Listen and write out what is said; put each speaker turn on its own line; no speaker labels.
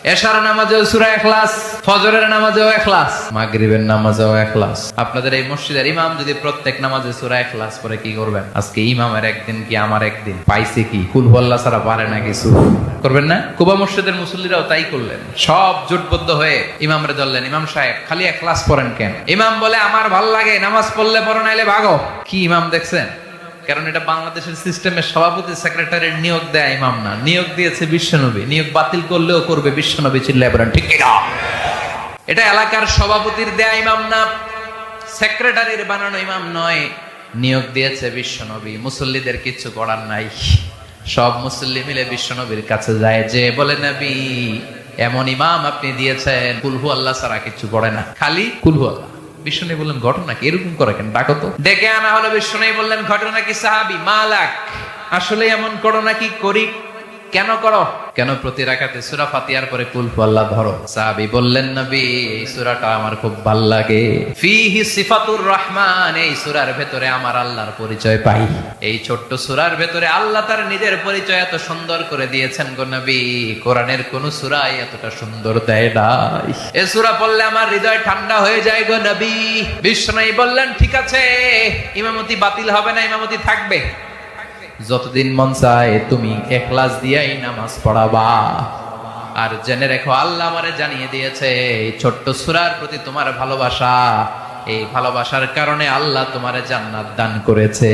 এশার নামাজেও সূরা ইখলাস, ফজরের নামাজেও ইখলাস, মাগরিবের নামাজেও ইখলাস। আপনাদের এই মসজিদের ইমাম যদি প্রত্যেক নামাজে সূরা ইখলাস পড়ে কি করবেন? আজকে ইমামের একদিন কি আমার একদিন? পাইছে কি? কুল হুয়াল্লাহ ছাড়া পারে না কিছু, করবেন না? কুবা মসজিদের মুসল্লিরাও তাই করলেন, সব জোটবদ্ধ হয়ে ইমামরে ধরলেন, ইমাম সাহেব খালি ইখলাস পড়েন কেন? ইমাম বলে আমার ভাল লাগে, নামাজ পড়লে পড়ো নাইলে ভাগো। কি ইমাম দেখছেন? কারণ এটা বাংলাদেশের সিস্টেমের সভাপতি সেক্রেটারির নিয়োগ দেয় ইমাম না, নিয়োগ দিয়েছে বিশ্বনবী। নিয়োগ বাতিল করলেও করবে বিশ্বনবী, চিল্লায় বলেন ঠিক কিনা? এটা এলাকার সভাপতির দেয়া ইমাম না, সেক্রেটারির বানানো ইমাম নয়, নিয়োগ দিয়েছে বিশ্বনবী। মুসল্লিদের কিছু করার নাই, সব মুসল্লি মিলে বিশ্বনবীর কাছে যায়, যে বলে নবী এমন ইমাম আপনি দিয়েছেন, কুলহু আল্লাহ ছাড়া কিছু করে না, খালি কুলহু আল্লাহ। বিষ্ণু বললেন ঘটনা কি? এরকম করে কেন? ডাকো তো। ডেকে আনা হলো। বিষ্ণু বললেন ঘটনা কি? সাহাবী মালাক, আসলে এমন করো নাকি? করি। কেন করো? কেন প্রতি রাকাতে সূরা ফাতিহার পরে কুল হুয়াল্লাহ ধরো? সাহাবী বললেন নবী এই সূরাটা আমার খুব ভাল লাগে, ফিহি সিফাতুর রহমান, এই সূরার ভেতরে আমার আল্লাহর পরিচয় পাই। এই ছোট্ট সূরার ভেতরে আল্লাহ তার নিজের পরিচয় এত সুন্দর করে দিয়েছেন গো নবী, কোরআনের কোন সূরাই এতটা সুন্দর দেয় নাই। এই সূরা পড়লে আমার হৃদয় ঠান্ডা হয়ে যায় গো নবী। বিষ্ণু বললেন ঠিক আছে, ইমামতি বাতিল হবে না, ইমামতি থাকবে, যতদিন মন চায় তুমি ইখলাস দিয়েই নামাজ পড়াবা। আর জেনে রেখো আল্লাহ আমারে জানিয়ে দিয়েছে এই ছোট্ট সূরার প্রতি তোমার ভালোবাসা, এই ভালোবাসার কারণে আল্লাহ তোমারে জান্নাত দান করেছে।